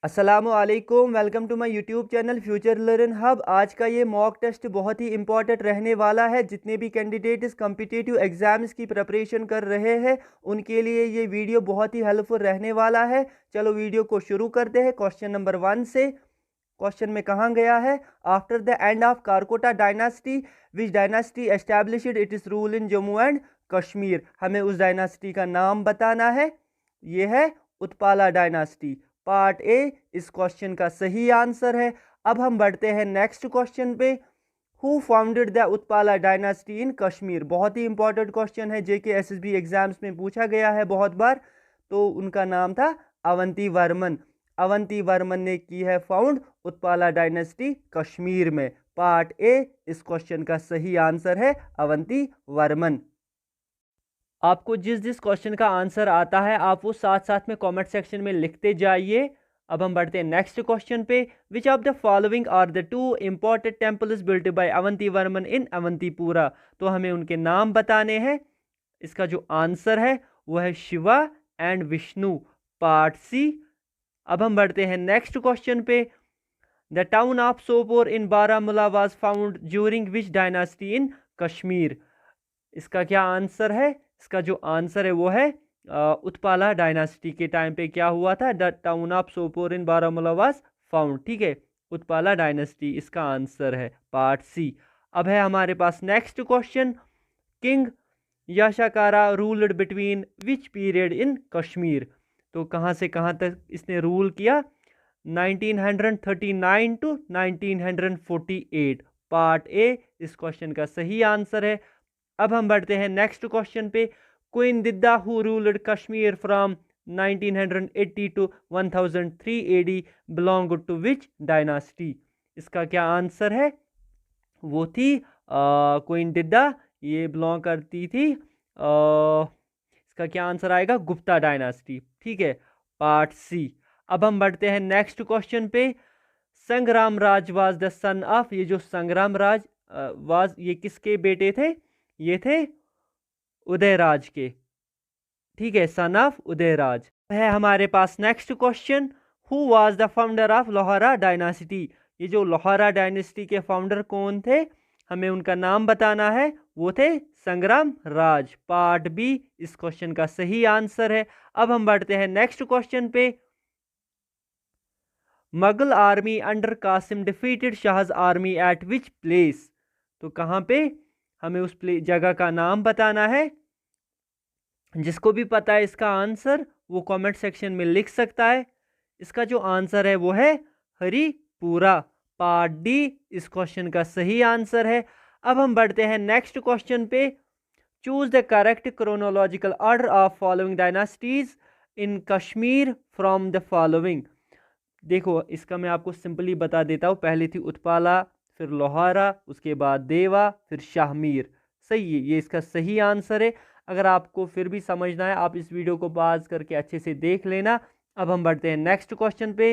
अस्सलामुअलैकुम, welcome to my YouTube channel Future Learn Hub. आज का ये मॉक टेस्ट बहुत ही इंपॉर्टेंट रहने वाला है। जितने भी कैंडिडेट इस कॉम्पिटिटिव एग्जाम्स की प्रिपरेशन कर रहे हैं उनके लिए ये वीडियो बहुत ही हेल्पफुल रहने वाला है। चलो वीडियो को शुरू करते हैं क्वेश्चन नंबर 1 से। क्वेश्चन में कहा गया है, after the end of Karkota dynasty which dynasty established it is rule in Jammu and Kashmir. हमें उस डायनास्टी का नाम बताना है। ये है उत्पाला डायनास्टी। पार्ट ए इस क्वेश्चन का सही आंसर है। अब हम बढ़ते हैं नेक्स्ट क्वेश्चन पे। Who founded the Utpala dynasty in Kashmir. बहुत ही इंपॉर्टेंट क्वेश्चन है, जेके एसएसबी एग्जाम्स में पूछा गया है बहुत बार। तो उनका नाम था अवंती वर्मन। अवंती वर्मन ने की है फाउंड उत्पाला डायनेस्टी कश्मीर में। पार्ट ए इस क्वेश्चन का सही आंसर है अवंती वर्मन। आपको जिस जिस क्वेश्चन का आंसर आता है आप वो साथ साथ में कमेंट सेक्शन में लिखते जाइए। अब हम बढ़ते हैं नेक्स्ट क्वेश्चन पे। Which of the following are the two important temples built by Avantivarman in Avantipura. तो हमें उनके नाम बताने हैं। इसका जो आंसर है वो है Shiva and Vishnu. Part C. अब हम बढ़ते हैं नेक्स्ट क्वेश्चन पे। The town of Sopore in Baramulla was found during which dynasty in Kashmir. इसका क्या आंसर है? इसका जो आंसर है वो है उत्पाला डायनास्टी के टाइम पे क्या हुआ था। The town of Sopore in Baramulla was found. ठीक है, उत्पाला डायनास्टी इसका आंसर है। Part C. अब है हमारे पास next question. King Yashaskara ruled between which period in Kashmir. तो कहाँ से कहाँ तक इसने रूल किया? 1939 टू 1948। पार्ट ए इस क्वेश्चन का सही आंसर है। अब हम बढ़ते हैं नेक्स्ट क्वेश्चन पे। Queen Didda who ruled Kashmir from 1980 to 1003 AD belong to which dynasty. इसका क्या आंसर है? वो थी क्वीन दिद्दा। ये बिलोंग करती थी इसका क्या आंसर आएगा? गुप्ता डायनास्टी। ठीक है, पार्ट सी। अब हम बढ़ते हैं नेक्स्ट क्वेश्चन पे। संग्राम राज वाज द सन ऑफ। ये जो संग्राम राज वाज ये किसके बेटे थे? ये थे उदयराज के। ठीक है, सन ऑफ उदयराज है हमारे पास next question. Who was the founder of Lohara dynasty. ये जो लोहारा डायनेस्टी के फाउंडर कौन थे? हमें उनका नाम बताना है। वो थे संग्राम राज। पार्ट बी इस क्वेश्चन का सही आंसर है। अब हम बढ़ते हैं नेक्स्ट क्वेश्चन पे। Mughal army under Qasim defeated Shah's army at which place. तो कहाँ पे? हमें उस जगह का नाम बताना है। जिसको भी पता है इसका आंसर वो कमेंट सेक्शन में लिख सकता है। इसका जो आंसर है वो है हरिपुरा। पार्ट डी इस क्वेश्चन का सही आंसर है। अब हम बढ़ते हैं नेक्स्ट क्वेश्चन पे। Choose the correct chronological order of following dynasties in Kashmir from the following. देखो इसका मैं आपको सिंपली बता देता हूँ। पहले थी उत्पाला, फिर लोहारा, उसके बाद देवा, फिर शाहमीर। सही है, ये इसका सही आंसर है। अगर आपको फिर भी समझना है आप इस वीडियो को पॉज करके अच्छे से देख लेना। अब हम बढ़ते हैं नेक्स्ट क्वेश्चन पे।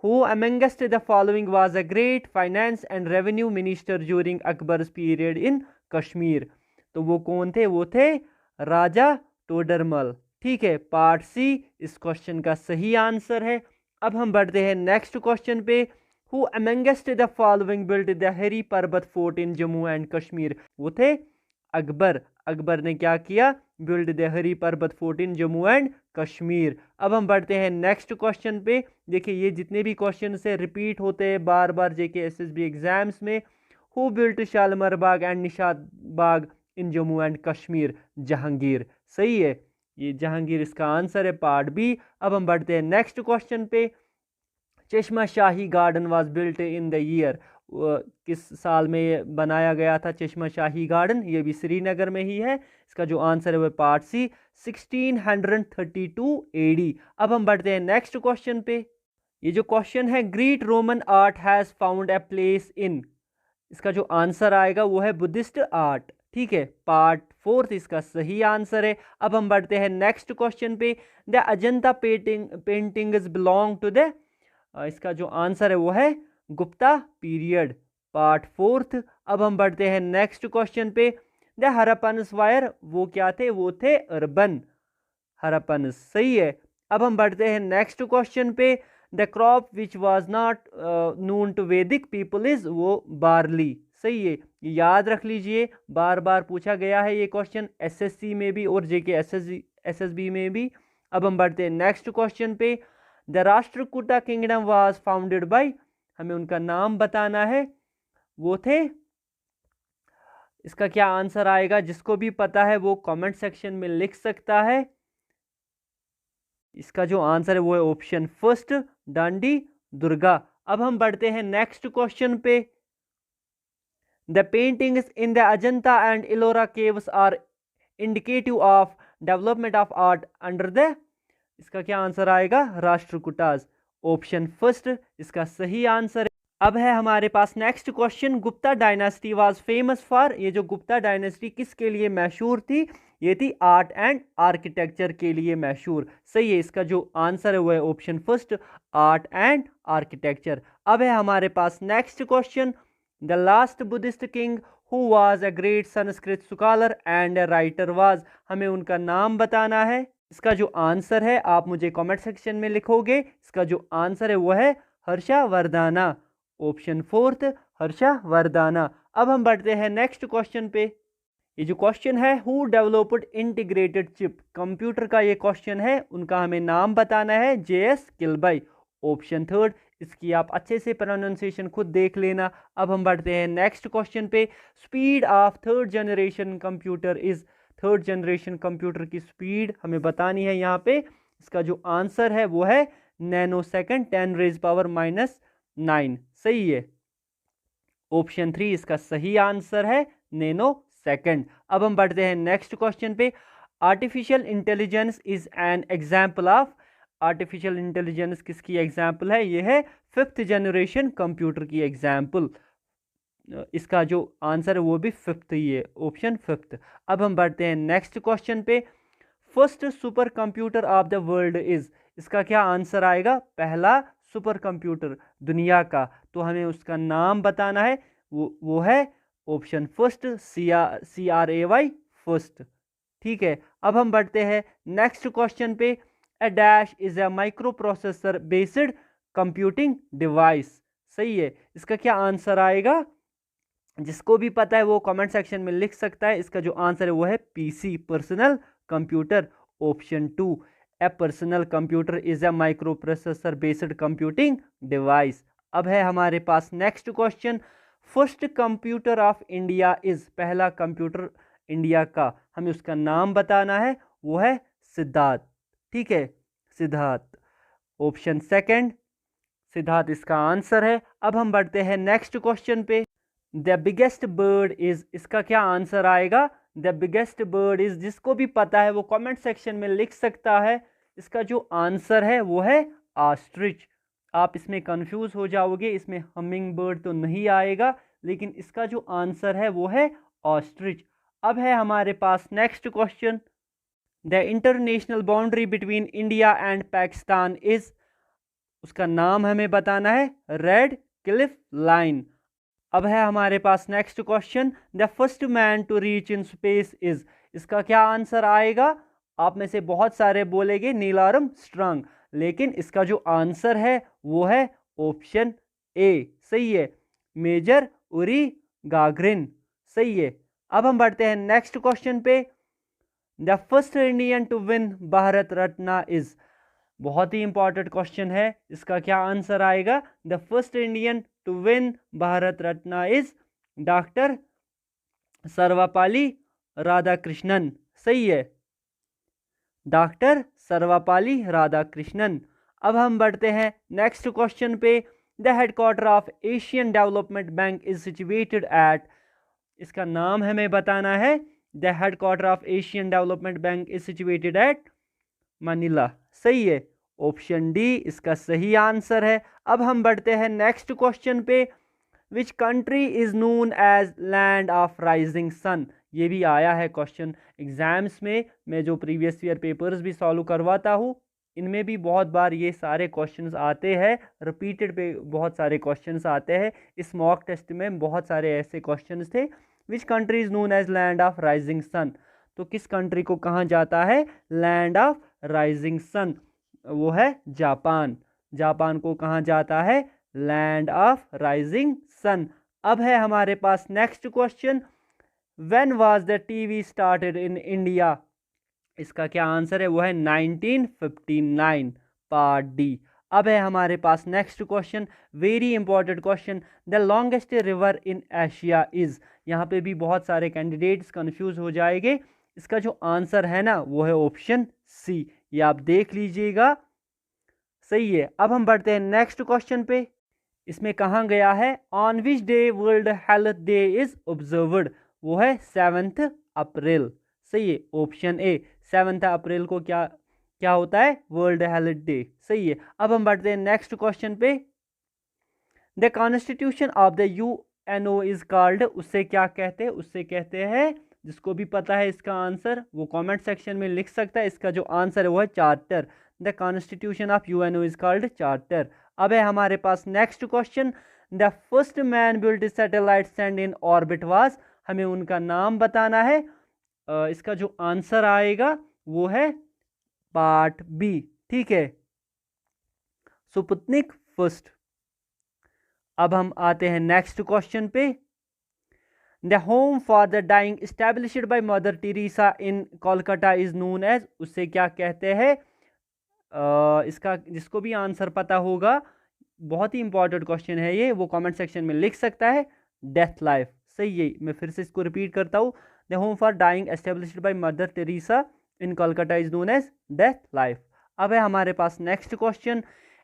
Who amongst the following was a great finance and revenue minister during Akbar's period in Kashmir. तो वो कौन थे? वो थे राजा टोडरमल। ठीक है, पार्ट सी इस क्वेश्चन का सही आंसर है। अब हम बढ़ते हैं नेक्स्ट क्वेश्चन पे। Who amongst the following built the Hari Parbat fort in Jammu and Kashmir. वो थे अकबर। अकबर ने क्या किया? Build the Hari Parbat fort in Jammu and Kashmir. अब हम बढ़ते हैं नेक्स्ट क्वेश्चन पे। देखिए ये जितने भी क्वेश्चन से रिपीट होते हैं बार बार जेके एसएसबी एग्जाम्स में। Who built Shalimar Bagh and Nishat Bagh in Jammu and Kashmir. Jahangir. सही है, ये जहांगीर इसका आंसर है। Part B. अब हम बढ़ते हैं नेक्स्ट क्वेश्चन पे। Chashma Shahi garden was built in the year. किस साल में बनाया गया था चश्मा शाही गार्डन? ये भी श्रीनगर में ही है। इसका जो आंसर है वो पार्ट सी 1632 एडी। अब हम बढ़ते हैं नेक्स्ट क्वेश्चन पे। ये जो क्वेश्चन है, Greek Roman art has found a place in. इसका जो आंसर आएगा वो है बुद्धिस्ट आर्ट। ठीक है, पार्ट फोर्थ इसका सही आंसर है। अब हम बढ़ते हैं नेक्स्ट क्वेश्चन पे। The Ajanta paintings belong to the. इसका जो आंसर है वो है गुप्ता पीरियड। Part fourth. अब हम बढ़ते हैं नेक्स्ट क्वेश्चन पे। द हरप्पन्स वायर वो क्या थे? वो थे अर्बन हरप्पन्स। सही है। अब हम बढ़ते हैं नेक्स्ट क्वेश्चन पे। The crop which was not known to Vedic people is, वो बार्ली। सही है, याद रख लीजिए, बार बार पूछा गया है ये क्वेश्चन एसएससी में भी और जेके एसएसबी में भी। अब हम बढ़ते हैं नेक्स्ट क्वेश्चन पे। The Rashtrakuta kingdom was founded by, हमें उनका नाम बताना है, वो थे। इसका क्या आंसर आएगा, जिसको भी पता है वो कमेंट सेक्शन में लिख सकता है। इसका जो आंसर है वो है ऑप्शन फर्स्ट, डांडी दुर्गा। अब हम बढ़ते हैं नेक्स्ट क्वेश्चन पे। The paintings in the Ajanta and Ellora caves are indicative of development of art under the, इसका क्या आंसर आएगा, राष्ट्रकूटाज, ऑप्शन फर्स्ट इसका सही आंसर है। अब है हमारे पास next question. Gupta dynasty was famous for, ये जो गुप्ता डायनेस्टी किसके लिए मशहूर थी, ये थी आर्ट एंड आर्किटेक्चर के लिए मशहूर। सही है, इसका जो आंसर है वो है option first, art and architecture. अब है हमारे पास next question. The last Buddhist king who was a great Sanskrit scholar and writer was, हमें उनका नाम बताना है। इसका जो आंसर है आप मुझे कमेंट सेक्शन में लिखोगे। इसका जो आंसर है वो है हर्षवर्धना, ऑप्शन फोर्थ हर्षवर्धना। अब हम बढ़ते हैं नेक्स्ट क्वेश्चन पे। ये जो क्वेश्चन है, who developed integrated chip, computer का ये क्वेश्चन है, उनका हमें नाम बताना है, जेएस किल्बाई, ऑप्शन थर्ड। इसकी आप अच्छे से प्रोनाउंसिएशन खुद देख लेना। अब हम बढ़ते हैं नेक्स्ट क्वेश्चन पे। Speed of third generation computer is, third generation computer की स्पीड हमें बतानी है यहाँ पे। इसका जो आंसर है वो है नैनो सेकेंड 10⁻⁹ सही है, ऑप्शन 3 इसका सही आंसर है, नैनो सेकेंड। अब हम बढ़ते हैं नेक्स्ट क्वेश्चन पे। Artificial intelligence is an example of, artificial intelligence किसकी एग्जाम्पल है, ये है फिफ्थ जनरेशन कंप्यूटर की एग्जाम्पल। इसका जो आंसर है वो भी फिफ्थ ही है, ऑप्शन फिफ्थ। अब हम बढ़ते हैं नेक्स्ट क्वेश्चन पे। First super computer of the world is, इसका क्या आंसर आएगा, पहला सुपर कंप्यूटर दुनिया का, तो हमें उसका नाम बताना है, वो है ऑप्शन फर्स्ट, CRAY फर्स्ट। ठीक है, अब हम बढ़ते हैं नेक्स्ट क्वेश्चन पे। A dash is a microprocessor based computing device, सही है, इसका क्या आंसर आएगा, जिसको भी पता है वो कमेंट सेक्शन में लिख सकता है। इसका जो आंसर है वो है PC, personal computer, option 2। A personal computer is a microprocessor based computing device. अब है हमारे पास next question. First computer of India is, पहला कंप्यूटर इंडिया का, हमें उसका नाम बताना है, वो है सिद्धार्थ। ठीक है, सिद्धार्थ, ऑप्शन सेकंड सिद्धार्थ इसका आंसर है। अब हम बढ़ते हैं नेक्स्ट क्वेश्चन पे। द बिगेस्ट बर्ड इज, इसका क्या आंसर आएगा, द बिगेस्ट बर्ड इज, जिसको भी पता है वो कमेंट सेक्शन में लिख सकता है। इसका जो आंसर है वो है ऑस्ट्रिच। आप इसमें कंफ्यूज हो जाओगे, इसमें हमिंग बर्ड तो नहीं आएगा, लेकिन इसका जो आंसर है वो है ऑस्ट्रिच। अब है हमारे पास next question. The international boundary between India and Pakistan is, उसका नाम हमें बताना है, रेड क्लिफ लाइन। अब है हमारे पास next question. The first man to reach in space is, इसका क्या आंसर आएगा, आप में से बहुत सारे बोलेंगे नील आर्मस्ट्रांग, लेकिन इसका जो आंसर है वो है ऑप्शन ए, सही है, मेजर उरी गागरिन, सही है। अब हम बढ़ते हैं नेक्स्ट क्वेश्चन पे। The first Indian to win Bharat Ratna is, बहुत ही इंपॉर्टेंट क्वेश्चन है, इसका क्या आंसर आएगा, the first Indian to win Bharat Ratna is doctor Sarvepalli Radhakrishnan, सही है, डॉक्टर सर्वपल्ली राधाकृष्णन। अब हम बढ़ते हैं नेक्स्ट क्वेश्चन पे। The headquarter of Asian development bank is situated at, इसका नाम हमें बताना है, the headquarter of Asian development bank is situated eight Manila, सही है, ऑप्शन डी इसका सही आंसर है। अब हम बढ़ते हैं नेक्स्ट क्वेश्चन पे। Which country is known as land of rising sun, ये भी आया है क्वेश्चन एग्जाम्स में, मैं जो प्रीवियस ईयर पेपर्स भी सॉल्व करवाता हूँ इनमें भी बहुत बार ये सारे क्वेश्चंस आते हैं, रिपीटेड पे बहुत सारे क्वेश्चंस आते हैं। इस मॉक टेस्ट में बहुत सारे ऐसे क्वेश्चंस थे। Which country is known as land of rising sun, तो किस कंट्री को कहा जाता है लैंड ऑफ राइजिंग सन, वो है जापान। जापान को कहा जाता है लैंड ऑफ राइजिंग सन। अब है हमारे पास next question, when was the TV started in India? इसका क्या आंसर है? वो है 1959, पार्ट डी। अब है हमारे पास next question, very important question, the longest river in Asia is. यहाँ पे भी बहुत सारे कैंडिडेट्स कंफ्यूज हो जाएंगे। इसका जो आंसर है ना वो है ऑप्शन सी, ये आप देख लीजिएगा, सही है। अब हम बढ़ते हैं नेक्स्ट क्वेश्चन पे। इसमें कहा गया है on which day world health day is observed? वो है 7 अप्रैल, सही है, ऑप्शन ए। 7 अप्रैल को क्या क्या होता है? वर्ल्ड हेल्थ डे, सही है। अब हम बढ़ते हैं नेक्स्ट क्वेश्चन पे। The constitution of the UNO is called, उससे क्या कहते हैं? उससे कहते हैं, जिसको भी पता है इसका आंसर वो कमेंट सेक्शन में लिख सकता है। इसका जो आंसर है वो है charter. The constitution of UNO is called charter. अब है हमारे पास next question, the first man built satellite send in orbit was. हमें उनका नाम बताना है। इसका जो आंसर आएगा वो है पार्ट बी, ठीक है, स्पुतनिक फर्स्ट। अब हम आते हैं नेक्स्ट क्वेश्चन पे। The home for the dying established by mother Teresa in Kolkata is known as, उससे क्या कहते हैं? इसका जिसको भी आंसर पता होगा, बहुत ही इंपॉर्टेंट क्वेश्चन है ये, वो कमेंट सेक्शन में लिख सकता है, डेथ लाइफ, सही है। मैं फिर से इसको रिपीट करता हूँ, the home for dying established by mother Teresa in Kolkata is known as death life. अब है हमारे पास next question,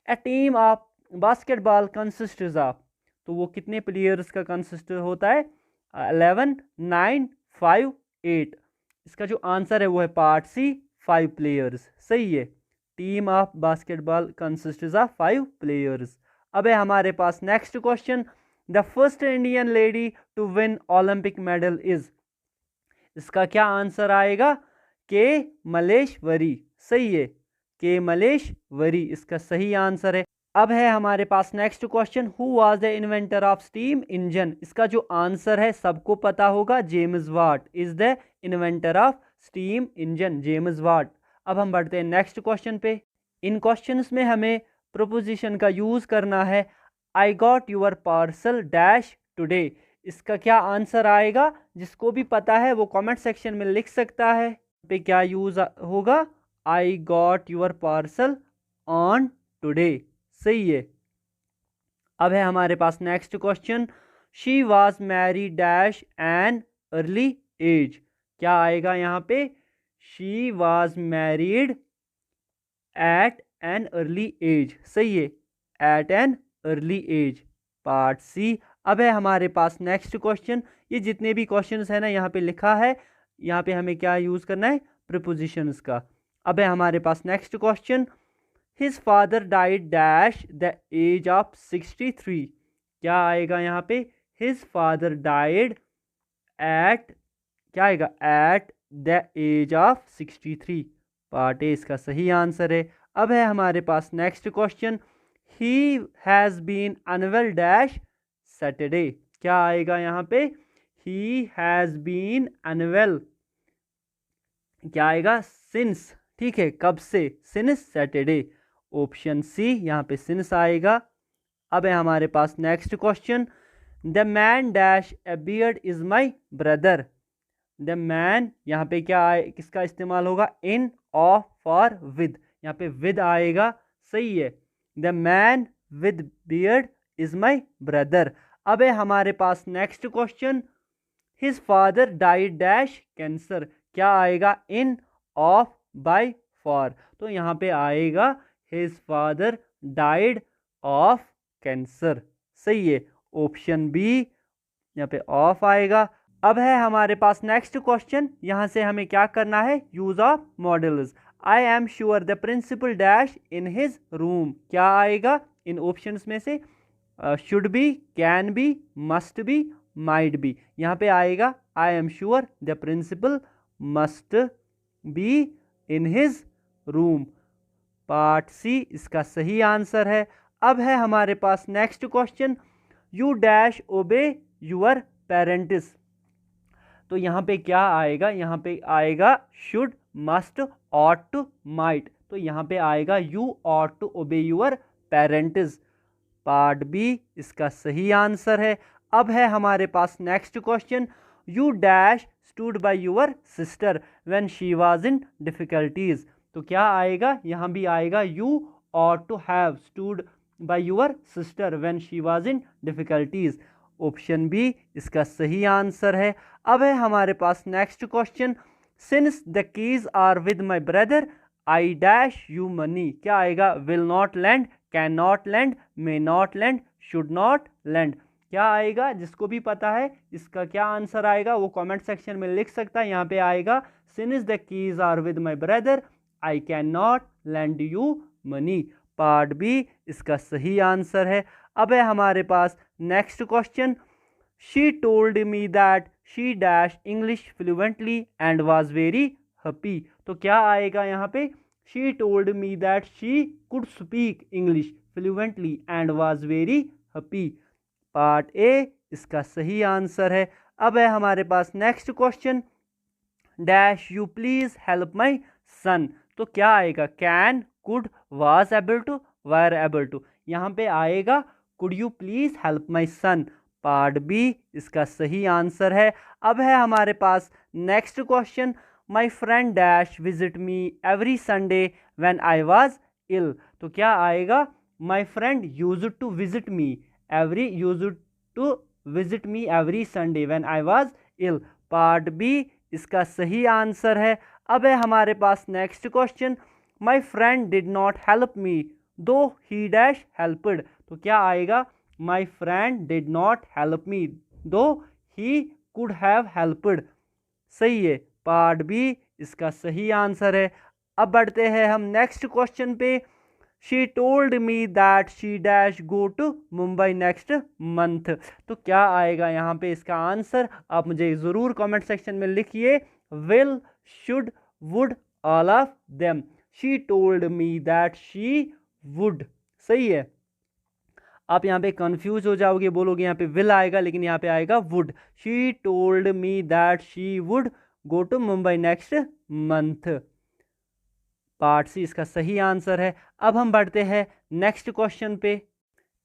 a team of basketball consist of, तो वो कितने प्लेयर्स का कंसिस्ट होता है? 11, 9, 5, 8। इसका जो आंसर है वो है पार्ट सी, 5 प्लेयर्स, सही है। Team of basketball consist of 5 players. अब है हमारे पास next question, the first Indian lady to win Olympic medal is. इसका क्या आंसर आएगा? के मलेश्वरी, सही है, के मलेश्वरी इसका सही आंसर है। अब है हमारे पास next question, who was the inventor of steam engine? इसका जो आंसर है सबको पता होगा, James Watt is the inventor of steam engine, James Watt. अब हम बढ़ते हैं नेक्स्ट क्वेश्चन पे। इन क्वेश्चंस में हमें प्रोपोजिशन का यूज करना है। I got your parcel dash today, इसका क्या आंसर आएगा? जिसको भी पता है वो कमेंट सेक्शन में लिख सकता है। पे क्या यूज होगा? I got your parcel on today, सही है। अब है हमारे पास next question, she was marry dash an early age, क्या आएगा यहाँ पे? She was married at an early age, सही है, at an early age, part C. अब है हमारे पास नेक्स्ट क्वेश्चन, ये जितने भी क्वेश्चंस है ना यहाँ पे लिखा है, यहाँ पे हमें क्या यूज करना है? प्रीपोजिशंस का। अब है हमारे पास next question, his father died dash the age of 63, क्या आएगा यहाँ पे? हिज फादर डाइड एट, क्या आएगा? At the age of 63, part A इसका सही आंसर है। अब है हमारे पास next question, he has been unwell dash Saturday, क्या आएगा यहाँ पे? ही हैज़ बीन अनवेल, क्या आएगा? सिंस, ठीक है, कब से? सिंस सैटरडे, ऑप्शन सी यहाँ पे सिंस आएगा। अब है हमारे पास next question, the man dash a beard is my brother, the man यहाँ पे क्या आए, किसका इस्तेमाल होगा? इन, ऑफ, फॉर, विद, यहाँ पे विद आएगा, सही है। The man with beard is my brother. अब है हमारे पास next question, his father died dash cancer, क्या आएगा? इन, ऑफ, बाय, फॉर, तो यहाँ पे आएगा his father died of cancer, सही है, ऑप्शन बी यहाँ पे ऑफ आएगा। अब है हमारे पास नेक्स्ट क्वेश्चन, यहाँ से हमें क्या करना है? Use of modals. I am sure the principal dash in his room, क्या आएगा इन ऑप्शंस में से? Should be, can be, must be, might be. यहाँ पे आएगा I am sure the principal must be in his room, part C इसका सही आंसर है। अब है हमारे पास next question, you dash obey your parents, तो यहाँ पे क्या आएगा? यहाँ पे आएगा शुड, मस्ट, ऑट, माइट, तो यहाँ पे आएगा you ought to obey your parents. Part B इसका सही आंसर है। अब है हमारे पास next question, you dash stood by your sister when she was in difficulties. तो क्या आएगा, यहाँ भी आएगा you ought to have stood by your sister when she was in difficulties. Option B इसका सही आंसर है। अब है हमारे पास next question, since the keys are with my brother I dash you money. क्या आएगा, will not land, can not land, may not land, should not land. क्या आएगा, जिसको भी पता है इसका क्या आंसर आएगा वो कमेंट सेक्शन में लिख सकता है। यहाँ पे आएगा since the keys are with my brother I can not lend you money. Part B इसका सही आंसर है। अब है हमारे पास next question, she told me that she dash English fluently and was very happy. तो क्या आएगा यहाँ पे, she told me that she could speak English fluently and was very happy. Part A इसका सही आंसर है। अब है हमारे पास next question, dash you please help my son. तो क्या आएगा, can, could, was able to, were able to. यहाँ पे आएगा could you please help my son. Part B इसका सही आंसर है। अब है हमारे पास next question, my friend dash visit me every Sunday when I was ill. तो क्या आएगा, my friend used to visit me every Sunday when I was ill. Part B इसका सही आंसर है। अब है हमारे पास next question, my friend did not help me though he dash helped. तो क्या आएगा, my friend did not help me though he could have helped. सही है, पार्ट बी इसका सही आंसर है। अब बढ़ते हैं हम नेक्स्ट क्वेश्चन पे, she told me that she dash go to Mumbai next month. तो क्या आएगा यहाँ पे इसका आंसर, आप मुझे ज़रूर कमेंट सेक्शन में लिखिए, will, should, would, all of them. She told me that she would. सही है, आप यहाँ पे कंफ्यूज हो जाओगे, बोलोगे यहाँ पे विल आएगा लेकिन यहाँ पे आएगा would. She told me that she would go to Mumbai next month. Part C इसका सही आंसर है। अब हम बढ़ते हैं नेक्स्ट क्वेश्चन पे।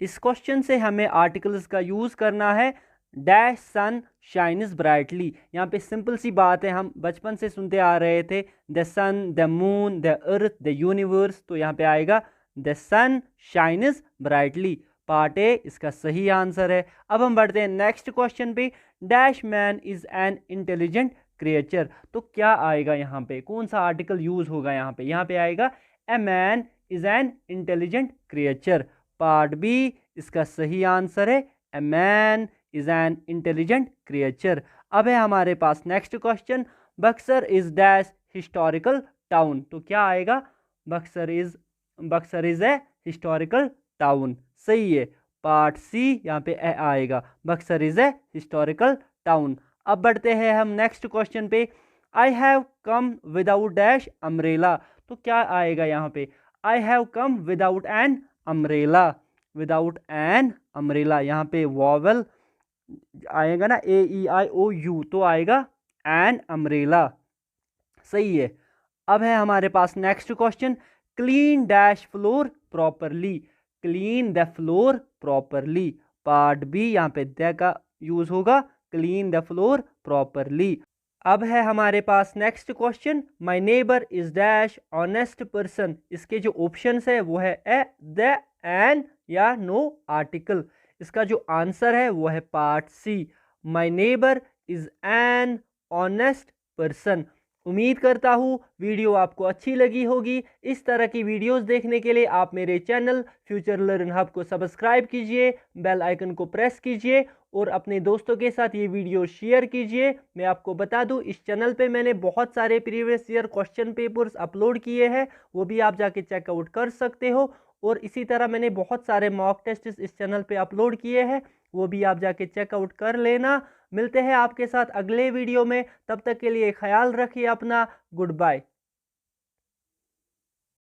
इस क्वेश्चन से हमें आर्टिकल्स का यूज़ करना है, डैश सन शाइन्स ब्राइटली। यहाँ पे सिंपल सी बात है, हम बचपन से सुनते आ रहे थे, the sun, the moon, the earth, the universe. तो यहाँ पे आएगा the sun shines brightly. Part A इसका सही आंसर है। अब हम बढ़ते हैं नेक्स्ट क्वेश्चन पे, dash man is an intelligent creature. तो क्या आएगा यहाँ पे, कौन सा आर्टिकल यूज होगा यहाँ पे आएगा a man is an intelligent creature. Part B इसका सही आंसर है, a man is an intelligent creature. अब है हमारे पास next question, Buxar is dash historical town. तो क्या आएगा, Buxar is a historical town. सही है, पार्ट सी यहाँ पे आएगा, Buxar is a historical town. अब बढ़ते हैं हम नेक्स्ट क्वेश्चन पे, I have come without dash umbrella. तो क्या आएगा यहाँ पे, I have come without an umbrella. Without an umbrella, यहाँ पे वॉवल आएगा ना, AEIOU, तो आएगा एन अम्ब्रेला। सही है। अब है हमारे पास next question, clean dash floor properly. Clean the floor properly. Part B यहाँ पे द का यूज होगा, क्लीन द फ्लोर प्रॉपरली। अब है हमारे पास next question, my neighbour is dash honest person. इसके जो ऑप्शंस है वो है ए, द, एन या नो आर्टिकल। इसका जो आंसर है वो है part C, my neighbour is an honest person. उम्मीद करता हूँ वीडियो आपको अच्छी लगी होगी। इस तरह की वीडियोस देखने के लिए आप मेरे चैनल फ्यूचर लर्न हब को सब्सक्राइब कीजिए, बेल आइकन को प्रेस कीजिए और अपने दोस्तों के साथ ये वीडियो शेयर कीजिए। मैं आपको बता दूं, इस चैनल पे मैंने बहुत सारे previous year question papers upload किए हैं, वो भी आप जाके चेकआउट कर सकते हो। और इसी तरह मैंने बहुत सारे मॉक टेस्ट इस चैनल पे अपलोड किए हैं, वो भी आप जाके चेकआउट कर लेना। मिलते हैं आपके साथ अगले वीडियो में, तब तक के लिए ख्याल रखिए अपना। Good bye.